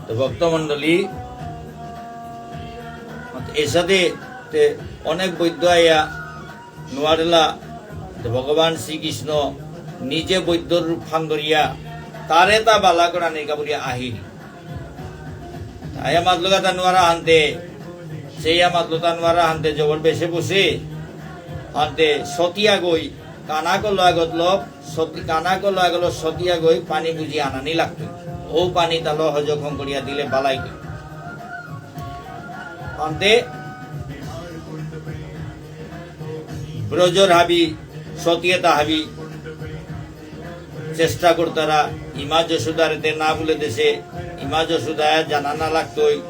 তো ভক্তমন্ডলী এর সাথে অনেক বৈদ্য আইয়া নোয়ারেলা ভগবান শ্রীকৃষ্ণ নিজে বৈদ্যর রূপ ফান ধরিয়া তারে তা বালা করা নিকা বলিয়া আহিল আয়া মাতলগা নোয়ারা আনতে সেই মাতলতা নোয়ারা আনতে জবর বেশে বসে আনতে সতিয়া গই কানাকল আগত লোক কানাকল আগল সতিয়া গই পানি বুঝি আনানি লাগতো ও পানি তাল হজখন করিয়া দিলে বালাই গই আনতে ব্রজর হাবি সতিয়াতা হাবি চেষ্টা করতারা ইমা যশোদারেতে না বলে দেশে ইমা যশোদায় জানা না লাগতোই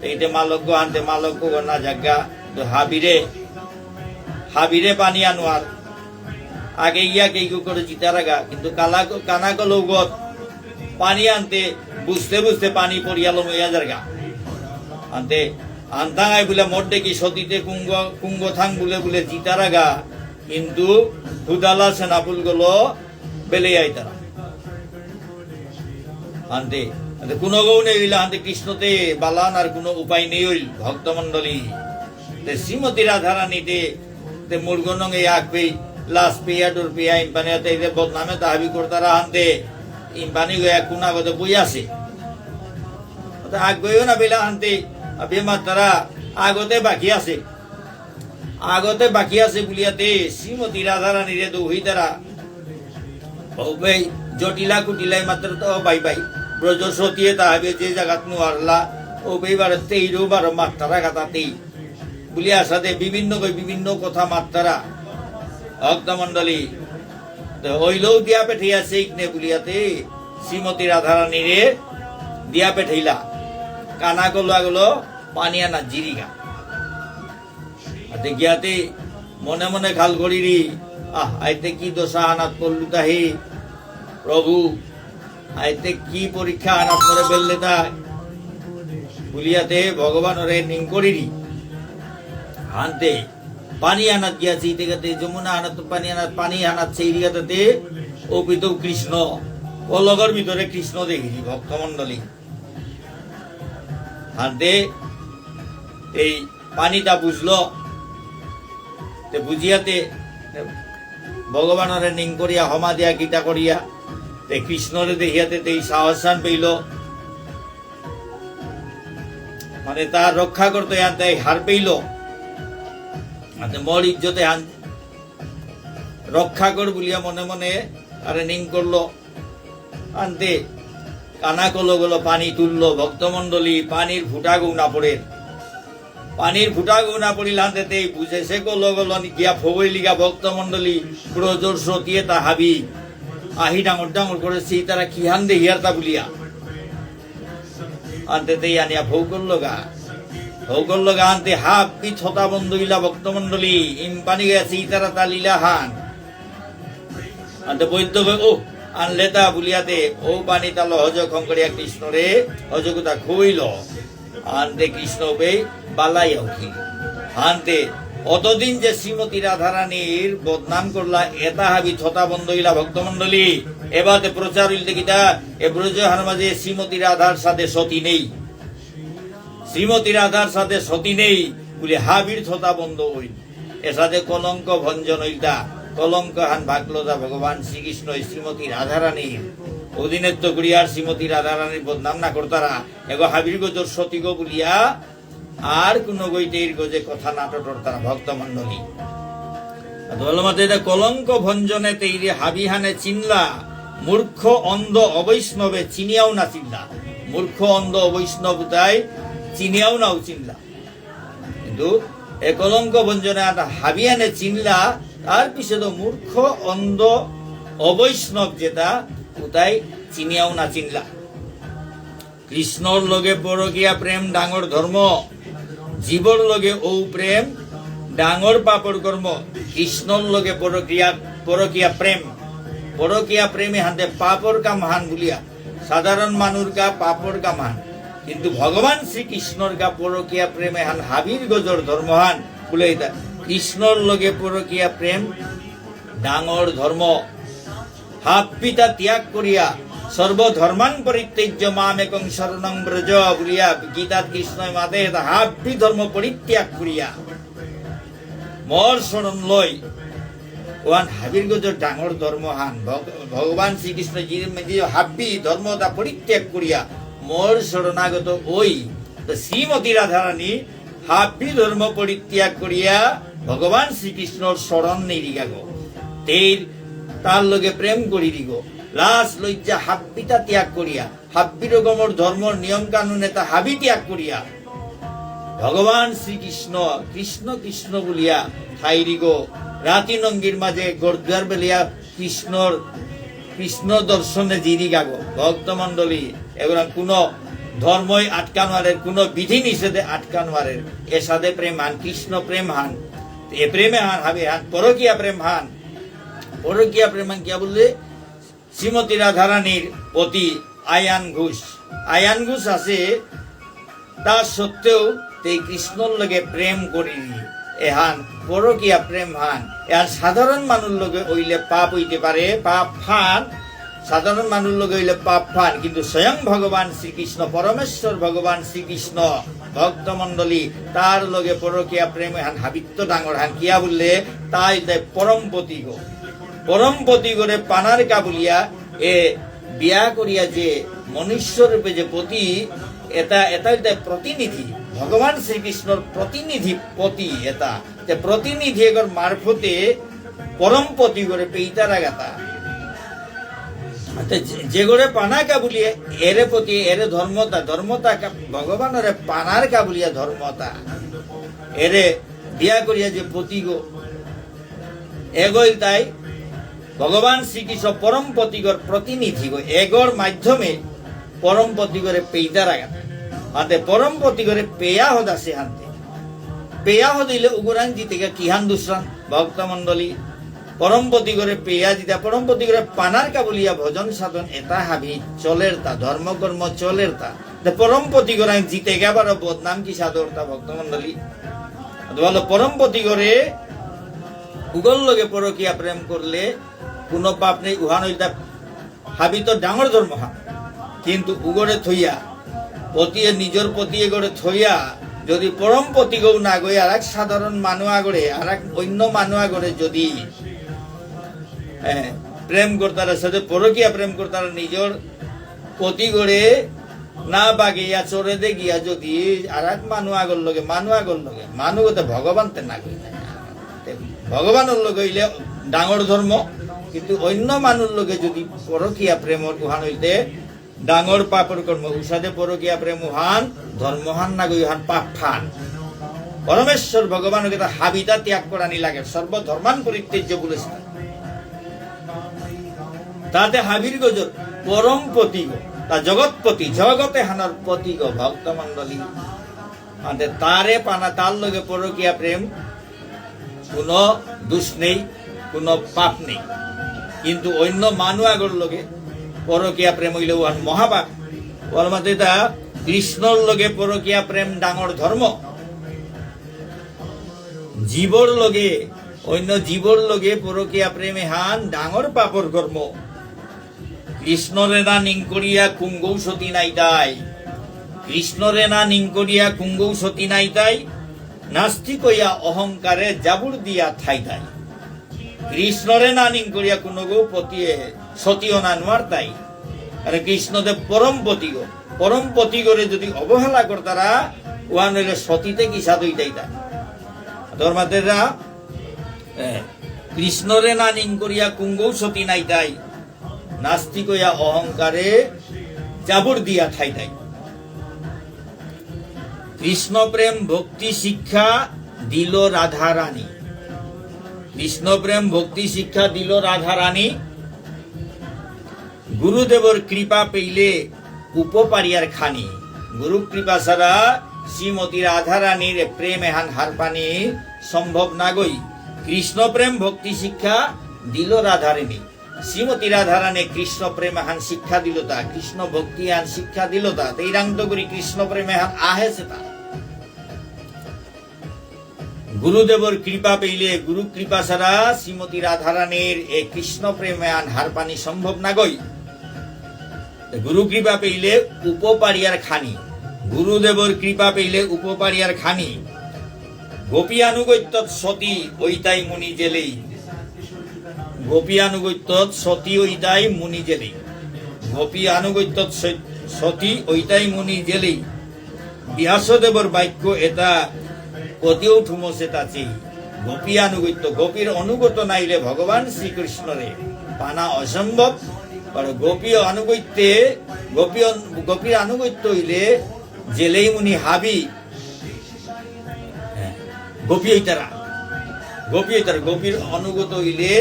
এইতে মালক্য আনতে মালক্য না জায়গা তো হাবিরে পানি আনোয়ার আগে ইয়া কেউ করে জিতারাগা কিন্তু কানাকল গত পানি আনতে বুঝতে বুঝতে পানি পড়িয়ালো মইয়া জায়গা আনতে আন্তাঙাই বলে মোটে কি সতীতে কুঙ্গ থাং বলে বলে জিতারাগা কিন্তু হুদালা সেনাপুল গুলো বেলে আইতারা আনতে কোনো গৌ নেই হইলা আনতে কৃষ্ণতে বালান আর কোনো উপায় নেই হইল ভক্তমন্ডলী শ্রীমতী রাধারানীতে মুরগনং এই আগ পেয়ে লাশ পেয়া ডোর পেয়া ইম্পানিয়াতে বদনামে তাহাবি করতারা আনতে ইম্পানি গয়া কুনা গতে বই আছে আগ গইও না বেলা আনতে বেমার তারা আগতে বাকি আছে বুলিয়াতে শ্রীমতী রাধারানীরে দৌহি তারা ও ভাই জটিলা কুটিলাই মাত্র তো বাই ব্রজ সতিয়ে তাহাবে যে জায়গাত নোয়ারলা ও বেবার তেইরো বারো মাত্রারা গাতাতেই বুলিয়া সাথে বিভিন্ন কথা মাত্রারা ভক্তমন্ডলী হইলেও দিয়া পেঠাইয়াছে ইকনে বুলিয়াতে শ্রীমতী রাধারানীরে দিয়া পেঠাইলা কানা গলো পানি আনা জিরিগা গিয়াতে মনে মনে খাল করিরি আইতে কি দশা আনাত করলু তাহি প্রভু আইতে কি পরীক্ষা আনাত করে বেললে তাই বুলিয়াতে ভগবানরে নিং করিরি আনতে পানি আনাত গিয়াছে ইতে যমুনা আনাত পানি আনাত সেই রিয়াতে অপিত কৃষ্ণ পলগর ভিতরে কৃষ্ণ দেখিরি ভক্তমন্ডলী আনতে এই পানিটা বুঝলো বুঝিয়াতে ভগবানরে নিং করিয়া হমা দিয়া গীতা করিয়া কৃষ্ণরে দেখিয়াতে এই সাহসান পেইল মানে তার রক্ষা করতে আনতে হার পেইল মর ইজ্জতে রক্ষা কর বলিয়া মনে মনে আরে নিং করলো আনতে কানা কলো গলো পানি তুললো ভক্তমন্ডলী পানির ফুটা গৌনা পড়িল আনতে বুঝেছে গলো গিয়া ফবই লিগা ভক্তমন্ডলী ব্রজর সতিয়ে তা হাবি আহি ডাঙর করেছি তারা কি হান দে হিয়ার তা বলিয়া আনতে আনিয়া ভৌ করলো গা আনতে হাবি ছতা বন্ধ ইলা ভক্তমন্ডলী ইম্পানি গেছে তারা তা লীলা হান আনতে বৈদ্য ও আনলে তা বুলিয়াতে ও পানি তাল হজ খঙ্করিয়া কৃষ্ণরে হজকুতা খুইল আনতে কৃষ্ণ বে বালাই উঠিল আনতে অতদিন যে শ্রীমতী রাধারানীর বদনাম করলা এটা হাবি ছতা বন্ধ হইলা ভক্তমন্ডলী এবারে প্রচার হইলতে কিতা এ ব্রজ হারমাজে শ্রীমতী রাধার সাথে সতী নেই বলে হাবির ছতা বন্ধ হইল এর সাথে কলঙ্ক ভঞ্জন হইতা কলঙ্ক হান ভাগলতা ভগবান শ্রীকৃষ্ণ শ্রীমতী রাধারানীর অধীনত্ব করিয়ার শ্রীমতী রাধারানীর বদনাম না করতারা এগো হাবির গজর সতী গো বলিয়া আর কোন গইতের গজে কথা নাটকর তারা ভক্তমন্ডলী কলঙ্ক ভঞ্জনে তেইরে হাবিহানে চিনলা মূর্খ অন্ধ অবৈষ্ণবে চিনিয়াও না চিনলা মূর্খ অন্ধ অবৈষ্ণব তাই চিনিয়াও নাও চিনলা কিন্তু এ কলঙ্ক ভঞ্জনে হাবিহানে চিনলা তার পিছনে মূর্খ অন্ধ অবৈষ্ণব যেটা কোথায় চিনিয়াও না চিনলা কৃষ্ণর লগে পরকিয়া প্রেম ডাঙর ধর্ম জীবর লগে ও প্রেম ডাঙর পাপর কর্ম কৃষ্ণর লগে পরকিয়া প্রেমে হাতে পাপর কাম হান বলিয়া সাধারণ মানুষ গা পাপর কাম হান কিন্তু ভগবান শ্রীকৃষ্ণর গা পরকিয়া প্রেমে হান হাবির গজর ধর্মহান বলে কৃষ্ণর লগে পরকিয়া প্রেম ডাঙর ধর্ম হাপ পিতা ত্যাগ করিয়া সর্বধর্মান পরিত্যাজ্য মামেকং শরণং ব্রজ বলিয়া গীতাত কৃষ্ণই মাতে হাব্বি ধর্ম পরিত্যাগ করিয়া মোর শরণ লই ওয়ান হাবির গজর ডাঙর ধর্মহান ভগবান শ্রীকৃষ্ণ হাব্বি ধর্মতা পরিত্যাগ করিয়া মোর শরণাগত ওই শ্রীমতী রাধারানী হাব্বি ধর্ম পরিত্যাগ করিয়া ভগবান শ্রীকৃষ্ণর শরণ নেই গো তার লগে প্রেম করি দিগ লাশ লজ্জা হাব্বিটা ত্যাগ করিয়া হাব্বি রকমর ধর্মর নিয়ম কানুন এটা হাবি ত্যাগ করিয়া ভগবান শ্রীকৃষ্ণ কৃষ্ণ কৃষ্ণ বলিয়া ঠাইরিগ রাতি নঙ্গির মাঝে গড়দুয়ার বেলিয়া কৃষ্ণ দর্শনে জিরি গাগো ভক্তমন্ডলী এগুলা কোনো ধর্মই আটকানোয়ারের কোন বিধি নিষেধে আটকানোয়ারের এ সাদে প্রেম হান কৃষ্ণ প্রেম হান এ প্রেমে হান হাবে হান পরকিয়া প্রেম হান পরকিয়া প্রেম হান কিয়া বললে শ্রীমতী রাধারানীর প্রতি আয়ান ঘুষ আছে তা সত্ত্বেও এই কৃষ্ণর লগে প্রেম করি এহান পরকিয়া প্রেম হান এহান সাধারণ মানুষ লগে ওইলে পাপ হইতে পারে পাপ ফান সাধারণ মানুষ লগে হইলে পাপ ফান কিন্তু স্বয়ং ভগবান শ্রীকৃষ্ণ পরমেশ্বর ভগবান শ্রীকৃষ্ণ ভক্তমন্ডলী তার লগে পরকিয়া প্রেম হান হাবিত্য ডাঙর হান কিয়া বললে তাই পরমপতি করে পানার কাবুলিয়া এ বিয়া করিয়া যে মনুষ্য রূপে যে পতি এটা প্রতিনিধি ভগবান শ্রীকৃষ্ণর প্রতিনিধি পতি এটা প্রতিনিধি এগর মারফতে পরমপতি করে পেইতারা গাতা যে গড়ে পানা কাবুলিয়া এরে প্রতি এরে ধর্মতা ভগবানের পানার কাবুলিয়া ধর্মতা এরে বিয়া করিয়া যে পতি গো এগোই তাই ভগবান শ্রীকৃষ্ণ পরম পতিগর প্রতিনিধি গো এগর মাধ্যমে পরম পতিগরে পেইতা রাখা হাতে পরম পতিগরে পেয়া হদ আছে হাতে পেয়া হদিলে উগুরাং জিতে কিহান দুসরান ভক্তমন্ডলী পরম পতিগরে পেয়া জিতা পরম পতিগরে পানার কাবুলিয়া ভজন সাধন এটা হাবি চলের তা ধর্মকর্ম চলের তা পরম পতিগরাং জিতে গেবার বদনাম কি সাধর তা ভক্তমন্ডলী বলো পরম পতিগরে উগল লগে পরকিয়া প্রেম করলে কোনো পাপ নেই উহান হইতা হাবি তো ডাঙর ধর্ম হা কিন্তু উগরে থইয়া পতিয়ে নিজের পতিয়ে গড়ে থইয়া যদি পরম পতিগৌ না গই আর এক সাধারণ মানুষ আগরে আর এক অন্য মানুষ আগরে যদি প্রেম করতারা সাথে পরকিয়া প্রেম করতারা নিজের পতি গড়ে না বাগিয়া চরে দে গিয়া যদি আর এক মানুষ আগর লগে মানুষ ভগবান তে না গই ভগবানের লগে হইলে ডাঙর ধর্ম কিন্তু অন্য মানুষ লগে যদি পরকিয়া প্রেমর উহান হইতে ডাঙর পাপর কর্ম উষাদে পরকিয়া প্রেম উহান ধর্মহান না গই উহান পাপ ফান পরমেশ্বর ভগবানকে তা হাবিতা ত্যাগ করানি লাগে সর্বধর্মান পরিত্যাজ্য বলেছে তাতে হাবির গজর পরম পতি গো তা জগৎপতি জগতে হানার পতি গো ভক্তমন্ডলী তারে পানা তার লগে পরকিয়া প্রেম কোনো দোষ নেই কোনো পাপ নেই কিন্তু অন্য মানুষ আগর লগে পরকিয়া প্রেম হইলে ওহান মহাপাপ ওর মধ্যে তা কৃষ্ণর লগে পরকিয়া প্রেম ডাঙর ধর্ম জীবর লগে অন্য জীবর লগে পরকিয়া প্রেমে হান ডাঙর পাপর কর্ম কৃষ্ণরে না নিং করিয়া কুঙ্গৌ সতী নাই তাই কৃষ্ণরে না নিং করিয়া কুঙ্গৌ সতী নাই তাই নাস্তিক হইয়া অহংকারে জাবুর দিয়া ঠাই তাই কৃষ্ণরে না নিং করিয়া কোন গো পতিয়ে সতীও না নোয়ার তাই আরে কৃষ্ণদেব পরম পতি করে যদি অবহেলা করতারা ওয়ান হইলে সতীতে কি সাধুই তাইতা ধর্মাদেররা কৃষ্ণরে না নিং করিয়া কুঙ্গৌ সতী নাই তাই নাস্তিক হইয়া অহংকারে জাবুর দিয়া ঠাই তাই কৃষ্ণ প্রেম ভক্তি শিক্ষা দিল রাধা রানী কৃষ্ণ প্রেম ভক্তি শিক্ষা দিল রাধা রানী গুরুদেবর কৃপা পেইলে উপপারিয়ার খানি গুরু কৃপা ছাড়া শ্রীমতী রাধা রানীর প্রেম এহান হারপানি সম্ভব না গই কৃষ্ণ প্রেম ভক্তি শিক্ষা দিল রাধা রানী শ্রীমতী রাধা রানী কৃষ্ণ প্রেম এহান শিক্ষা দিল তা কৃষ্ণ ভক্তি এহান শিক্ষা দিল তা তৈরাঙ্গ করি কৃষ্ণ প্রেম এহান আহেছে তা গুরুদেবর কৃপা পেইলে গুরু কৃপা ছাড়া শ্রীমতী রাধারানীর এই কৃষ্ণ প্রেমে হার পানি সম্ভব না গই গুরু কৃপা পেইলে উপপারিয়ার খানি, গুরুদেবর কৃপা পেইলে উপপারিয়ার খানি। গোপী আনুগত্য সতী ঐতাই মুনি জেলেই, গোপী আনুগত্য সতী ঐতাই মুনি জেলেই, গোপী আনুগত্য সতী ঐতাই মুনি জেলেই। ব্যাসদেবর বাক্য এটা কতিও ঠুমসে তাচি। গোপী আনুগত্য, গোপীর অনুগত নাইলে ভগবান শ্রীকৃষ্ণরে পানা অসম্ভব। গোপী আনুগত্যে গোপীর আনুগত্য হইলে জেলেই মুনি হাবি, গোপী হইতারা, গোপী হইতারা, গোপীর অনুগত হইলে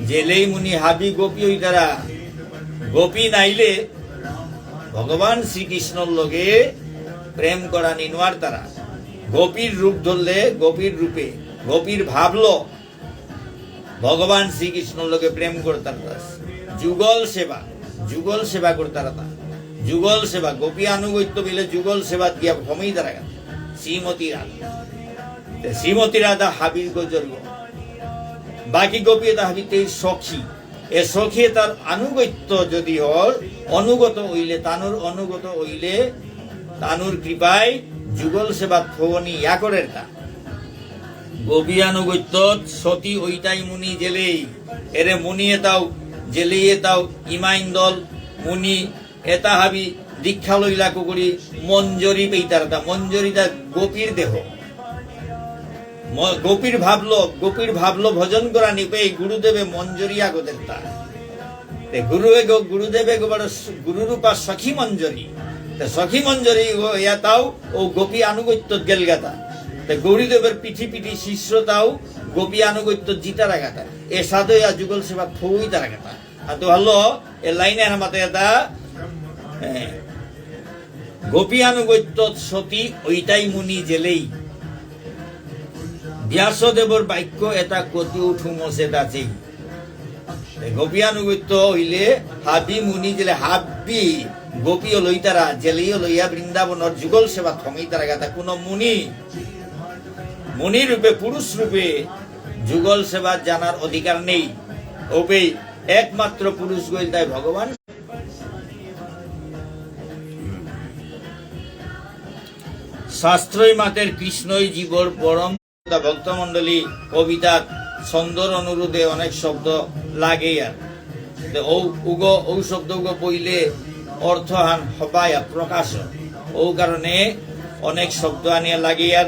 জেলেই মুনি হাবি গোপী হইতারা। গোপী নাইলে ভগবান শ্রীকৃষ্ণর লগে প্রেম করা নিনওয়ার তারা। গোপীর রূপ ধরলে গোপীর রূপে, গোপীর ভাবল ভগবান শ্রীকৃষ্ণর লগে প্রেম করতার। যুগল সেবা, যুগল সেবা করতার, যুগল সেবা। গোপী আনুগত্য বলে যুগল সেবা দিয়া ভূমি তারা। শ্রীমতী রাধা, শ্রীমতী রাধা হাবির গজর্গ। বাকি গোপী এটা হাবিতে সখী, এ সখী তার আনুগত্য যদি হল অনুগত হইলে, তানুর অনুগত হইলে তানুর কৃপায় যুগল সেবা ফনি ইয়া করে তা। গোপী আনুগত্য সতী ঐতাই মুনি জেলেই, এরে মুনি এটাও জেলেই এটাও ইমাইন দল মুনি এটা হাবি দীক্ষা লইলা কুকুরি মঞ্জরি পেইতার। মঞ্জরিটা গোপীর দেহ, গোপীর ভাবলো, গোপীর ভাবলো ভজন করা নিপে গুরুদেবে মঞ্জরিয়া গোদের তা। গুরুদেবে গুরুরূপা সখী মঞ্জরি, সখী মঞ্জরি তাও ও গোপী আনুগত্য গেলগাতা। গৌরীদেবের পিঠি পিঠি শিষ্যতাও গোপী আনুগত্য জিতা রাখাতা। এ সাধু যুগল সেবা ফই তারা গাতা। আর তো হলো এ লাইনে আমাদের এটা গোপী আনুগত্য সতী ঐতাই মুনি জেলেই। ব্যাসদেবর বাক্য এটা কতি উঠুমসে দাচেই। গোপী আনুগত্য হইলে হাবি মুনি জেলে হাবি গোপীও লইতারা জেলেও লইয়া বৃন্দাবনের যুগল সেবা থমেই তারা গাতা। কোন মুনি, মুনি রূপে পুরুষ রূপে যুগল সেবা জানার অধিকার নেই। ওপে একমাত্র পুরুষ গইল তাই ভগবান। শাস্ত্রই মাতের কৃষ্ণই জীবর পরম। ভক্তমন্ডলী কবিতা ছন্দর অনুরোধে অনেক শব্দ লাগে আর ও শব্দ পইলে অর্থহান হবায় প্রকাশ, ও কারণে অনেক শব্দ আনিয়া লাগে আর